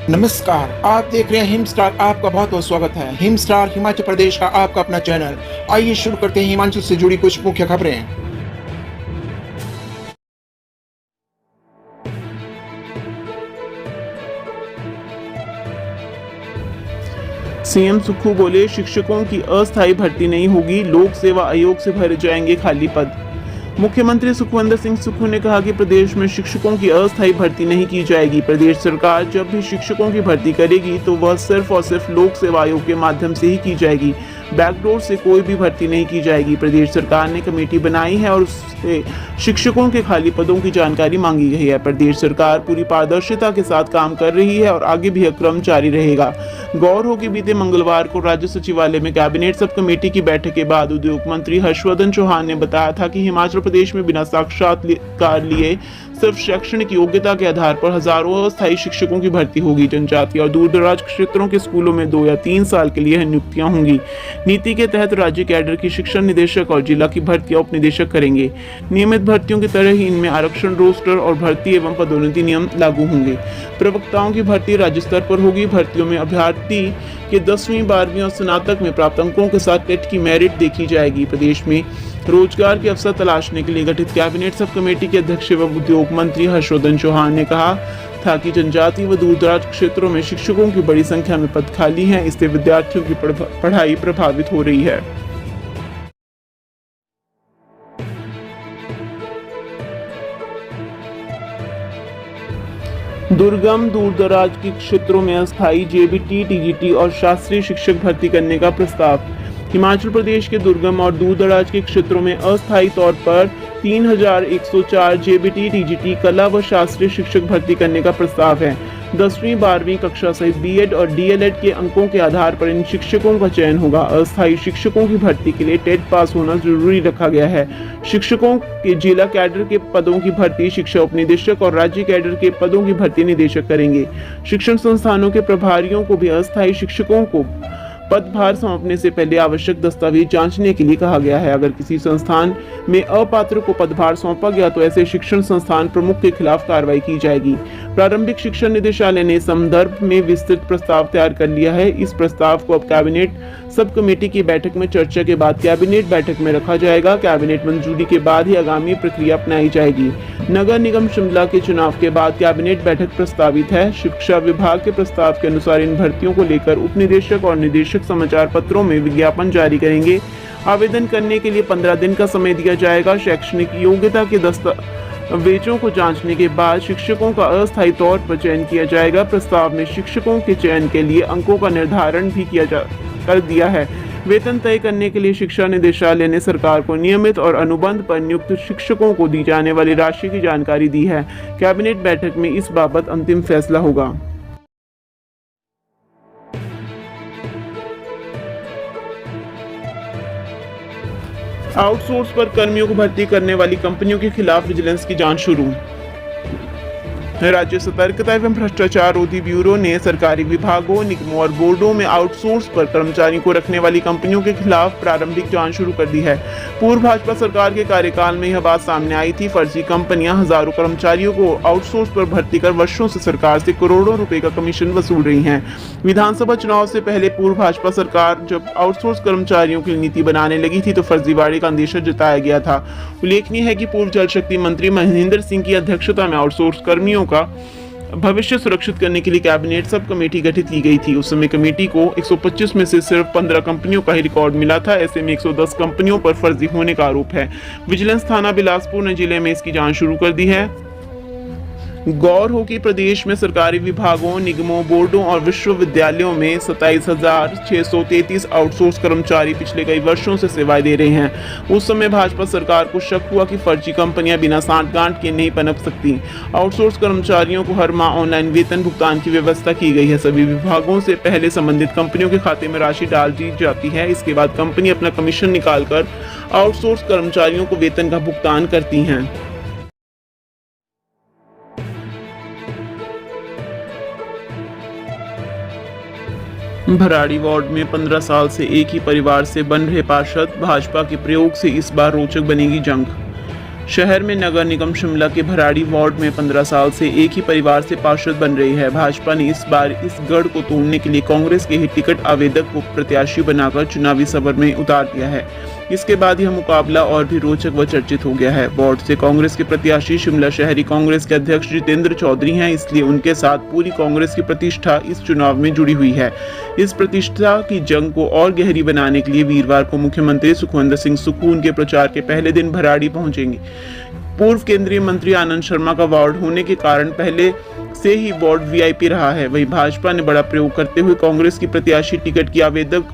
नमस्कार, आप देख रहे हैं हिम स्टार। आपका बहुत बहुत स्वागत है। हिम स्टार हिमाचल प्रदेश का आपका अपना चैनल। आइए शुरू करते हैं हिमाचल से जुड़ी कुछ मुख्य खबरें। सीएम सुक्खू बोले, शिक्षकों की अस्थायी भर्ती नहीं होगी, लोक सेवा आयोग से भरे जाएंगे खाली पद। मुख्यमंत्री सुखविंदर सिंह सुक्खू ने कहा कि प्रदेश में शिक्षकों की अस्थायी भर्ती नहीं की जाएगी। प्रदेश सरकार जब भी शिक्षकों की भर्ती करेगी तो वह सिर्फ और सिर्फ लोक सेवा आयोग के माध्यम से ही की जाएगी। बैकडोर से कोई भी भर्ती नहीं की जाएगी। प्रदेश सरकार ने कमेटी बनाई है और उससे शिक्षकों के खाली पदों की जानकारी मांगी गई है। प्रदेश सरकार पूरी पारदर्शिता के साथ काम कर रही है और आगे भी यह क्रम जारी रहेगा। गौर हो कि बीते मंगलवार को राज्य सचिवालय में कैबिनेट सब कमेटी की बैठक के बाद उद्योग मंत्री हर्षवर्धन चौहान ने बताया था कि हिमाचल प्रदेश में बिना साक्षात्कार लिए सिर्फ शैक्षणिक योग्यता के आधार पर हजारों अस्थायी शिक्षकों की भर्ती होगी। जनजातीय और दूर दराज क्षेत्रों के स्कूलों में 2 या 3 साल के लिए नियुक्तियां होंगी। नीति के तहत राज्य कैडर की शिक्षण निदेशक और जिला की भर्तियां उपनिदेशक करेंगे। नियमित भर्तियों की तरह ही इनमें आरक्षण, रोस्टर और भर्ती एवं पदोन्नति नियम लागू होंगे। प्रवक्ताओं की भर्ती राज्य स्तर पर होगी। भर्तियों में अभ्यर्थी के 10वीं, 12वीं और स्नातक में प्राप्त अंकों के साथ टेट की मेरिट देखी जाएगी। प्रदेश में रोजगार के अवसर तलाशने के लिए गठित कैबिनेट सब कमेटी के अध्यक्ष एवं उद्योग मंत्री हर्षवर्धन चौहान ने कहा था कि जनजातीय व दूरदराज क्षेत्रों में शिक्षकों की बड़ी संख्या में पद खाली हैं, इससे विद्यार्थियों की पढ़ाई प्रभावित हो रही है। दुर्गम दूरदराज के क्षेत्रों में अस्थायी जेबीटी, टीजीटी और शास्त्रीय शिक्षक भर्ती करने का प्रस्ताव। हिमाचल प्रदेश के दुर्गम और दूरदराज के क्षेत्रों में अस्थायी तौर पर 3104 जेबीटी, टीजीटी, कला व शास्त्रीय शिक्षक भर्ती करने का प्रस्ताव है। 10वीं, 12वीं कक्षा सहित बीएड और डीएलएड के अंकों के आधार पर इन शिक्षकों का चयन होगा। अस्थायी शिक्षकों की भर्ती के लिए टेट पास होना जरूरी रखा गया है। शिक्षकों के जिला कैडर के पदों की भर्ती शिक्षा उपनिदेशक और राज्य कैडर के पदों की भर्ती निदेशक करेंगे। शिक्षण संस्थानों के प्रभारियों को भी अस्थायी शिक्षकों को पदभार सौंपने से पहले आवश्यक दस्तावेज जांचने के लिए कहा गया है। अगर किसी संस्थान में अपात्र को पदभार सौंपा गया तो ऐसे शिक्षण संस्थान प्रमुख के खिलाफ कार्रवाई की जाएगी। प्रारंभिक शिक्षा निदेशालय ने इस संदर्भ में विस्तृत प्रस्ताव तैयार कर लिया है। इस प्रस्ताव को अब कैबिनेट सब कमेटी की बैठक में चर्चा के बाद कैबिनेट बैठक में रखा जाएगा। कैबिनेट मंजूरी के बाद ही आगामी प्रक्रिया अपनाई जाएगी। नगर निगम शिमला के चुनाव के बाद कैबिनेट बैठक प्रस्तावित है। शिक्षा विभाग के प्रस्ताव के अनुसार इन भर्तियों को लेकर उपनिदेशक और निदेशक समाचार पत्रों में विज्ञापन जारी करेंगे। आवेदन करने के लिए 15 दिन का समय दिया जाएगा। शैक्षणिक योग्यता के दस्तावेजों को जांचने के बाद शिक्षकों का अस्थायी तौर पर चयन किया जाएगा। प्रस्ताव में शिक्षकों के चयन के लिए अंकों का निर्धारण भी कर दिया है। वेतन तय करने के लिए शिक्षा निदेशालय ने सरकार को नियमित और अनुबंध पर नियुक्त शिक्षकों को दी जाने वाली राशि की जानकारी दी है। कैबिनेट बैठक में इस बाबत अंतिम फैसला होगा। आउटसोर्स पर कर्मियों को भर्ती करने वाली कंपनियों के खिलाफ विजिलेंस की जांच शुरू। राज्य सतर्कता एवं भ्रष्टाचार रोधी ब्यूरो ने सरकारी विभागों, निगमों और बोर्डों में आउटसोर्स पर कर्मचारियों को रखने वाली कंपनियों के खिलाफ प्रारंभिक जांच शुरू कर दी है। पूर्व भाजपा सरकार के कार्यकाल में यह बात सामने आई थी। फर्जी कंपनियां हजारों कर्मचारियों को आउटसोर्स पर भर्ती कर वर्षों से सरकार से करोड़ों रुपए का कमीशन वसूल रही है। विधानसभा चुनाव से पहले पूर्व भाजपा सरकार जब आउटसोर्स कर्मचारियों की नीति बनाने लगी थी तो फर्जीवाड़े का अंदेशा जताया गया था। उल्लेखनीय है कि पूर्व जल शक्ति मंत्री महेंद्र सिंह की अध्यक्षता में आउटसोर्स कर्मियों का भविष्य सुरक्षित करने के लिए कैबिनेट सब कमेटी गठित की गई थी। उस समय कमेटी को 125 में से सिर्फ 15 कंपनियों का ही रिकॉर्ड मिला था। ऐसे में 110 कंपनियों पर फर्जी होने का आरोप है। विजिलेंस थाना बिलासपुर ने जिले में इसकी जांच शुरू कर दी है। गौर हो कि प्रदेश में सरकारी विभागों, निगमों, बोर्डों और विश्वविद्यालयों में 27,633 आउटसोर्स कर्मचारी पिछले कई वर्षों से सेवाएं दे रहे हैं। उस समय भाजपा सरकार को शक हुआ कि फर्जी कंपनियां बिना सांठगांठ के नहीं पनप सकती। आउटसोर्स कर्मचारियों को हर माह ऑनलाइन वेतन भुगतान की व्यवस्था की गई है। सभी विभागों से पहले संबंधित कंपनियों के खाते में राशि डाल दी जाती है। इसके बाद कंपनी अपना कमीशन निकालकर आउटसोर्स कर्मचारियों को वेतन का भुगतान करती हैं। भराड़ी वार्ड में 15 साल से एक ही परिवार से बन रहे पार्षद, भाजपा के प्रयोग से इस बार रोचक बनेगी जंग। शहर में नगर निगम शिमला के भराड़ी वार्ड में 15 साल से एक ही परिवार से पार्षद बन रही है भाजपा ने इस बार इस गढ़ को तोड़ने के लिए कांग्रेस के ही टिकट आवेदक को प्रत्याशी बनाकर चुनावी सभर में उतार दिया है। इसके बाद यह मुकाबला और भी रोचक व चर्चित हो गया है। वार्ड से कांग्रेस के प्रत्याशी शिमला शहरी कांग्रेस के अध्यक्ष जितेंद्र चौधरी हैं, इसलिए उनके साथ पूरी कांग्रेस की प्रतिष्ठा इस चुनाव में जुड़ी हुई है। इस प्रतिष्ठा की जंग को और गहरी बनाने के लिए वीरवार को मुख्यमंत्री सुखविंदर सिंह सुक्खू उनके प्रचार के पहले दिन भराड़ी पहुंचेंगे। पूर्व केंद्रीय मंत्री आनंद शर्मा का वार्ड होने के कारण पहले से ही वार्ड वीआईपी रहा है। वहीं भाजपा ने बड़ा प्रयोग करते हुए कांग्रेस की प्रत्याशी टिकट की आवेदक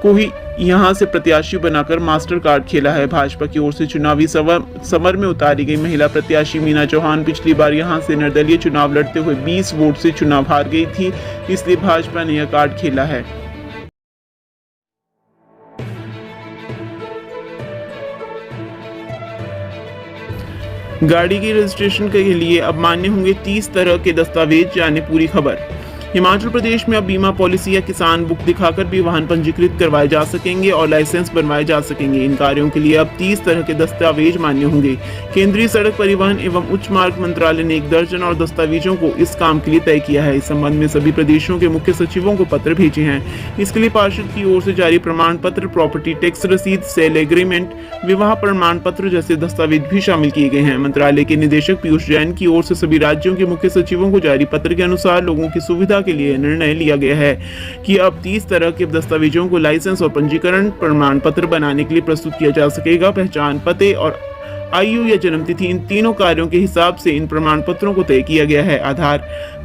को ही यहां से प्रत्याशी बनाकर मास्टर कार्ड खेला है। भाजपा की ओर से चुनावी समर में उतारी गई महिला प्रत्याशी मीना चौहान पिछली बार यहां से निर्दलीय चुनाव लड़ते हुए 20 वोट से चुनाव हार गई थी, इसलिए भाजपा ने यह कार्ड खेला है। गाड़ी की रजिस्ट्रेशन के लिए अब मान्य होंगे 30 तरह के दस्तावेज, जाने पूरी खबर। हिमाचल प्रदेश में अब बीमा पॉलिसी या किसान बुक दिखाकर भी वाहन पंजीकृत करवाए जा सकेंगे और लाइसेंस बनवाए जा सकेंगे। इन कार्यों के लिए अब 30 तरह के दस्तावेज मान्य होंगे। केंद्रीय सड़क परिवहन एवं उच्च मार्ग मंत्रालय ने 1 दर्जन और दस्तावेजों को इस काम के लिए तय किया है। इस संबंध में सभी प्रदेशों के मुख्य सचिवों को पत्र भेजे हैं। इसके लिए पार्षद की ओर से जारी प्रमाण पत्र, प्रॉपर्टी टैक्स रसीद, सेल एग्रीमेंट, विवाह प्रमाण पत्र जैसे दस्तावेज भी शामिल किए गए हैं। मंत्रालय के निदेशक पीयूष जैन की ओर से सभी राज्यों के मुख्य सचिवों को जारी पत्र के अनुसार लोगों की सुविधा के लिए निर्णय लिया गया है कि अब 30 तरह के दस्तावेजों को लाइसेंस और पंजीकरण प्रमाण पत्र बनाने के लिए प्रस्तुत किया जा सकेगा। पहचान, पते और आयु या जन्मतिथि, इन तीनों कार्यों के हिसाब से इन प्रमाण पत्रों को तय किया गया है। आधार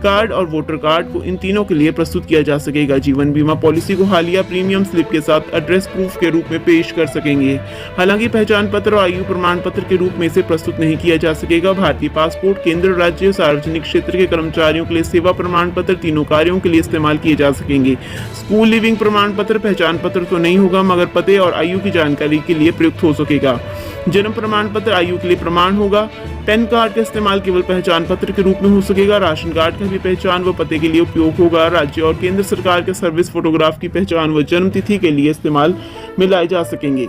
कार्ड और वोटर कार्ड को इन तीनों के लिए प्रस्तुत किया जा सकेगा। जीवन बीमा पॉलिसी को हालिया प्रीमियम स्लिप के साथ एड्रेस प्रूफ के रूप में पेश कर सकेंगे। हालांकि पहचान पत्र और आयु प्रमाण पत्र के रूप में इसे प्रस्तुत नहीं किया जा सकेगा। भारतीय पासपोर्ट, केंद्र, राज्य, सार्वजनिक क्षेत्र के कर्मचारियों के लिए सेवा प्रमाण पत्र तीनों कार्यों के लिए इस्तेमाल किए जा सकेंगे। स्कूल लिविंग प्रमाण पत्र, पहचान पत्र तो नहीं होगा मगर पते और आयु की जानकारी के लिए प्रयुक्त हो सकेगा। जन्म प्रमाण पत्र आयु के लिए प्रमाण होगा। पैन कार्ड का इस्तेमाल केवल पहचान पत्र के रूप में हो सकेगा। राशन कार्ड का भी पहचान व पते के लिए उपयोग होगा। राज्य और केंद्र सरकार के सर्विस फोटोग्राफ की पहचान व जन्म तिथि के लिए इस्तेमाल में लाए जा सकेंगे।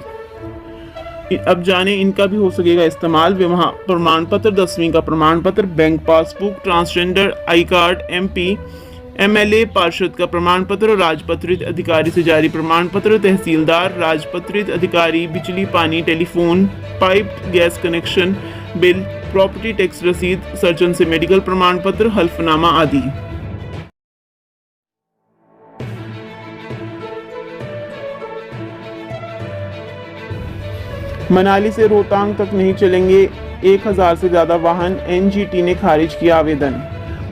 अब जाने इनका भी हो सकेगा इस्तेमाल। विवाह प्रमाण पत्र, 10वीं का प्रमाण पत्र, bank passbook, transgender I card, MP, MLA, पार्षद का प्रमाण पत्र, राजपत्रित अधिकारी से जारी प्रमाण पत्र, तहसीलदार, राजपत्रित अधिकारी, बिजली, पानी, telephone, pipe, gas connection bill, property tax रसीद, सर्जन से मेडिकल प्रमाण पत्र, हल्फनामा आदि। मनाली से रोहतांग तक नहीं चलेंगे 1000 से ज्यादा वाहन, NGT ने खारिज किया आवेदन।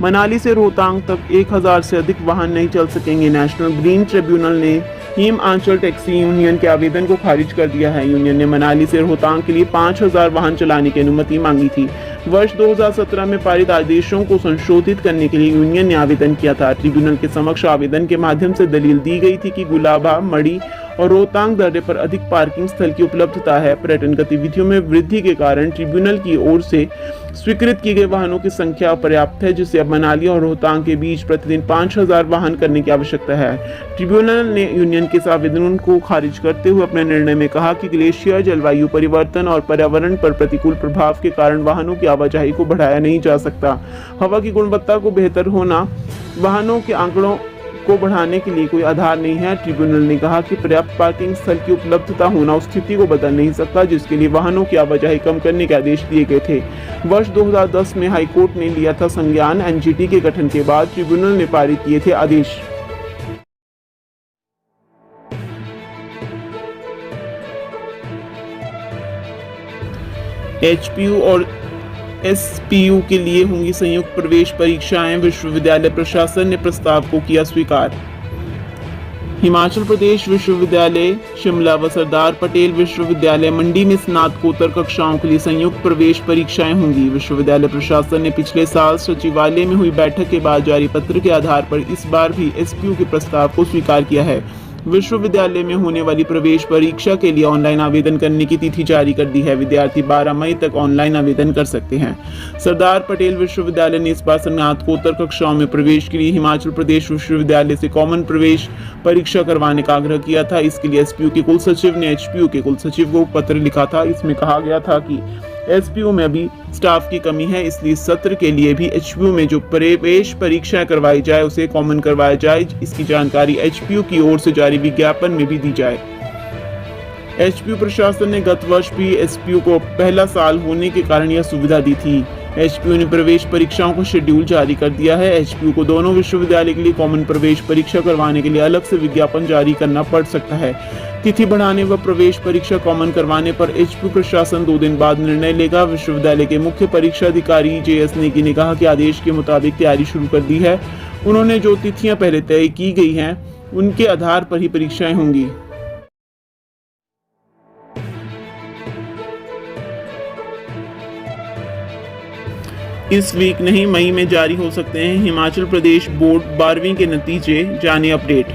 मनाली से रोहतांग तक 1000 से अधिक वाहन नहीं चल सकेंगे। नेशनल ग्रीन ट्रिब्यूनल ने हिमाचल टैक्सी यूनियन के आवेदन को खारिज कर दिया है। यूनियन ने मनाली से रोहतांग के लिए 5000 वाहन चलाने की अनुमति मांगी थी। वर्ष 2017 में पारित आदेशों को संशोधित करने के लिए यूनियन ने आवेदन किया था। ट्रिब्यूनल के समक्ष आवेदन के माध्यम से दलील दी गई थी कि गुलाबा, मड़ी और रोहतांग दर्रे पर अधिक पार्किंग स्थल की उपलब्धता है। पर्यटन गतिविधियों में वृद्धि के कारण ट्रिब्यूनल की ओर से स्वीकृत किए गए वाहनों की संख्या पर्याप्त है, जिससे अब मनाली और रोहतांग के बीच प्रतिदिन 5000 वाहन करने की आवश्यकता है। ट्रिब्यूनल ने यूनियन के इस आवेदन को खारिज करते हुए अपने निर्णय में कहा कि ग्लेशियर, जलवायु परिवर्तन और पर्यावरण पर प्रतिकूल प्रभाव के कारण वाहनों की आवाजाही को बढ़ाया नहीं जा सकता। हवा की गुणवत्ता को बेहतर होना वाहनों के आंकड़ों को बढ़ाने के लिए कोई आधार नहीं है। ट्रिब्यूनल ने कहा कि पर्याप्त पार्किंग स्थल की उपलब्धता होना उस स्थिति को बदल नहीं सकता जिसके लिए वाहनों की आवाजाही कम करने के आदेश दिए गए थे। वर्ष 2010 में हाईकोर्ट ने लिया था संज्ञान। NGT के गठन के बाद ट्रिब्यूनल ने पारित किए थे आदेश। HPU और SPU के लिए होंगी संयुक्त प्रवेश परीक्षाएं। विश्वविद्यालय प्रशासन ने प्रस्ताव को किया स्वीकार। हिमाचल प्रदेश विश्वविद्यालय शिमला व सरदार पटेल विश्वविद्यालय मंडी में स्नातकोत्तर कक्षाओं के लिए संयुक्त प्रवेश परीक्षाएं होंगी। विश्वविद्यालय प्रशासन ने पिछले साल सचिवालय में हुई बैठक के बाद जारी पत्र के आधार पर इस बार भी SPU के प्रस्ताव को स्वीकार किया है। विश्वविद्यालय में होने वाली प्रवेश परीक्षा के लिए ऑनलाइन आवेदन करने की तिथि जारी कर दी है। विद्यार्थी 12 मई तक ऑनलाइन आवेदन कर सकते हैं। सरदार पटेल विश्वविद्यालय ने इस बार स्नातकोत्तर कक्षाओं में प्रवेश के लिए हिमाचल प्रदेश विश्वविद्यालय से कॉमन प्रवेश परीक्षा करवाने का आग्रह किया था। इसके लिए SPU के कुल सचिव ने HPU के कुल सचिव को पत्र लिखा था। इसमें कहा गया था कि एचपीयू में अभी स्टाफ की कमी है, इसलिए इस सत्र के लिए भी एचपीयू में जो प्रवेश परीक्षाएं करवाई जाए उसे कॉमन करवाया जाए। इसकी जानकारी एचपीयू की ओर से जारी विज्ञापन में भी दी जाए। एचपीयू प्रशासन ने गत वर्ष भी एचपीयू को पहला साल होने के कारण यह सुविधा दी थी। एचपीयू ने प्रवेश परीक्षाओं का शेड्यूल जारी कर दिया है। एचपीयू को दोनों विश्वविद्यालय के लिए कॉमन प्रवेश परीक्षा करवाने के लिए अलग से विज्ञापन जारी करना पड़ सकता है। तिथि बढ़ाने व प्रवेश परीक्षा कॉमन करवाने पर एचपीयू प्रशासन 2 दिन बाद निर्णय लेगा। विश्वविद्यालय के मुख्य परीक्षा अधिकारी JS नेगी ने कहा कि आदेश के मुताबिक तैयारी शुरू कर दी है। उन्होंने जो तिथियां पहले तय की गई हैं उनके आधार पर ही परीक्षाएं होंगी। इस वीक नहीं, मई में जारी हो सकते हैं हिमाचल प्रदेश बोर्ड 12वीं के नतीजे, जाने अपडेट।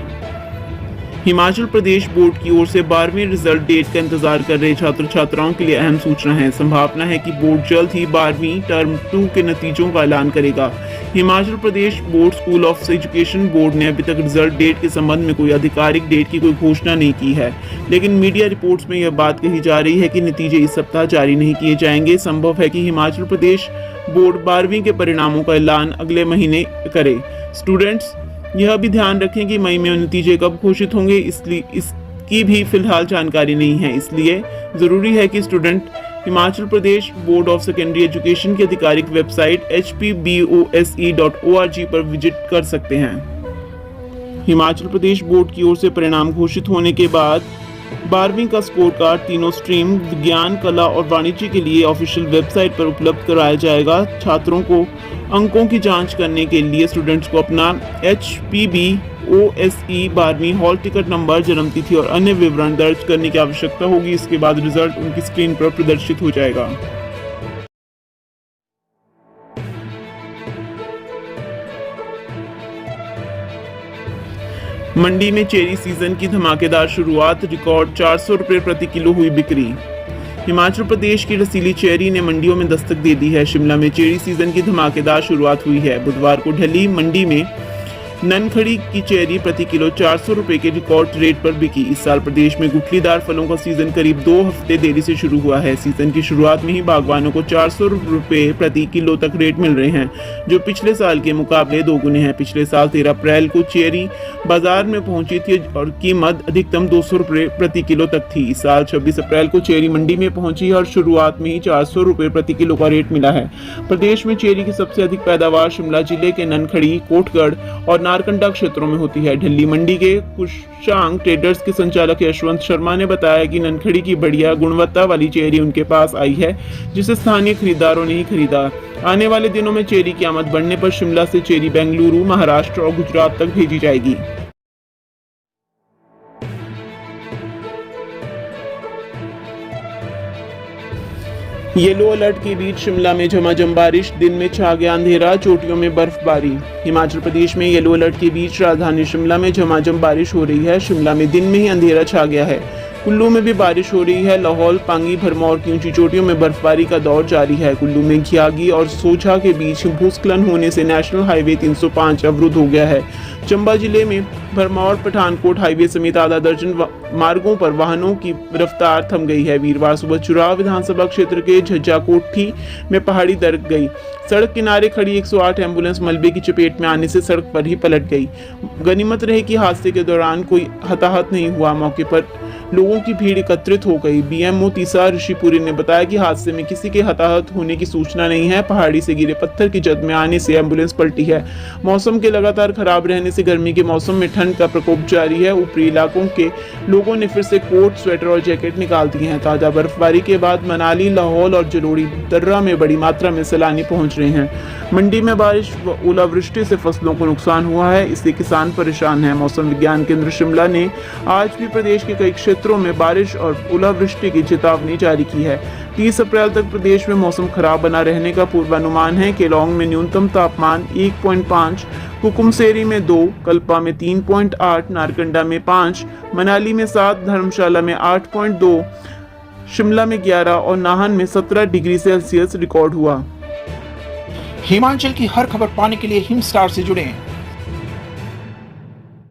हिमाचल प्रदेश बोर्ड की ओर से 12वीं रिजल्ट डेट का इंतजार कर रहे छात्र छात्राओं के लिए अहम सूचना है। संभावना है कि बोर्ड जल्द ही 12वीं टर्म 2 के नतीजों का ऐलान करेगा। Himachal Pradesh board school of education board ने अभी तक रिजल्ट डेट के संबंध में कोई आधिकारिक डेट की कोई घोषणा नहीं की है, लेकिन मीडिया रिपोर्ट्स में यह बात कही जा रही है कि नतीजे इस सप्ताह जारी नहीं किए जाएंगे। संभव है कि हिमाचल प्रदेश बोर्ड 12वीं के परिणामों का ऐलान अगले महीने करे। स्टूडेंट्स यह भी ध्यान रखें कि मई में नतीजे कब घोषित होंगे इसलिए इसकी भी फिलहाल जानकारी नहीं है। इसलिए जरूरी है कि student Himachal Pradesh board of secondary education की आधिकारिक वेबसाइट hpbose.org पर विजिट कर सकते हैं। हिमाचल प्रदेश बोर्ड की ओर से परिणाम घोषित होने के बाद 12वीं का स्कोर कार्ड तीनों स्ट्रीम विज्ञान, कला और वाणिज्य के लिए ऑफिशियल वेबसाइट पर उपलब्ध कराया जाएगा। छात्रों को अंकों की जांच करने के लिए स्टूडेंट्स को अपना HPBOSE 12वीं हॉल टिकट नंबर, जन्मतिथि और अन्य विवरण दर्ज करने की आवश्यकता होगी। इसके बाद रिजल्ट उनकी स्क्रीन पर प्रदर्शित हो जाएगा। मंडी में चेरी सीजन की धमाकेदार शुरुआत, रिकॉर्ड 400 रुपये प्रति किलो हुई बिक्री। हिमाचल प्रदेश की रसीली चेरी ने मंडियों में दस्तक दे दी है। शिमला में चेरी सीजन की धमाकेदार शुरुआत हुई है। बुधवार को ढली मंडी में ननखड़ी की चेरी प्रति किलो 400 रुपये के रिकॉर्ड रेट पर बिकी। इस साल प्रदेश में गुठलीदार फलों का सीजन करीब 2 हफ्ते देरी से शुरू हुआ है। सीजन की शुरुआत में ही बागवानों को 400 रुपये प्रति किलो तक रेट मिल रहे हैं, जो पिछले साल के मुकाबले 2 गुने हैं। पिछले साल 13 अप्रैल को चेरी बाजार में पहुंची थी और कीमत अधिकतम 200 रुपये प्रति किलो तक थी। इस साल 26 अप्रैल को चेरी मंडी में पहुंची और शुरुआत में ही 400 रुपये प्रति किलो का रेट मिला है। प्रदेश में चेरी की सबसे अधिक पैदावार शिमला जिले के ननखड़ी, कोटगढ़ और नारकंडा क्षेत्रों में होती है। ढिल्ली मंडी के कुशांग ट्रेडर्स के संचालक यशवंत शर्मा ने बताया कि ननखड़ी की बढ़िया गुणवत्ता वाली चेरी उनके पास आई है, जिसे स्थानीय खरीदारों ने ही खरीदा। आने वाले दिनों में चेरी की आमद बढ़ने पर शिमला से चेरी बेंगलुरु, महाराष्ट्र और गुजरात तक भेजी जाएगी। येलो अलर्ट के बीच शिमला में झमाझम बारिश, दिन में छा गया अंधेरा, चोटियों में बर्फबारी। हिमाचल प्रदेश में येलो अलर्ट के बीच राजधानी शिमला में झमाझम बारिश हो रही है। शिमला में दिन में ही अंधेरा छा गया है। कुल्लू में भी बारिश हो रही है। लाहौल, पांगी, भरमौर की ऊंची चोटियों में बर्फबारी का दौर जारी है। कुल्लू में घियागी और सोझा के बीच भूस्खलन होने से नेशनल हाईवे 305 अवरुद्ध हो गया है। चंबा जिले में भरमौर पठानकोट हाईवे समेत आधा दर्जन मार्गों पर वाहनों की रफ्तार थम गई है। वीरवार सुबह चुराव विधानसभा क्षेत्र के झज्जा कोठी में पहाड़ी दरक गई। सड़क किनारे खड़ी 108 एम्बुलेंस मलबे की चपेट में आने से सड़क पर ही पलट गई। गनीमत रहे कि हादसे के दौरान कोई हताहत नहीं हुआ। मौके पर लोगों की भीड़ एकत्रित हो गई। BMO तीसा ऋषिपुरी ने बताया कि हादसे में किसी के हताहत होने की सूचना नहीं है। पहाड़ी से गिरे पत्थर की जद में आने से एम्बुलेंस पलटी है। मौसम के लगातार खराब रहने से गर्मी के मौसम में ठंड का प्रकोप जारी है। ऊपरी इलाकों के लोगों ने फिर से कोट, स्वेटर और जैकेट निकाल दिए हैं। ताजा बर्फबारी के बाद मनाली, लाहौल और जलोड़ी दर्रा में बड़ी मात्रा में सैलानी पहुंच रहे हैं। मंडी में बारिश व ओलावृष्टि से फसलों को नुकसान हुआ है, इससे किसान परेशान हैं। मौसम विज्ञान केंद्र शिमला ने आज भी प्रदेश के कई क्षेत्रों में बारिश और ओलावृष्टि की चेतावनी जारी की है। 30 अप्रैल तक प्रदेश में मौसम खराब बना रहने का पूर्वानुमान है। केलांग में न्यूनतम तापमान 1.5, कुकुमसेरी में 2, कल्पा में 3.8, नारकंडा में 5, मनाली में 7, धर्मशाला में 8.2, शिमला में 11 और नाहन में 17 डिग्री सेल्सियस रिकॉर्ड हुआ। हिमाचल की हर खबर पाने के लिए हिम स्टार से जुड़ें।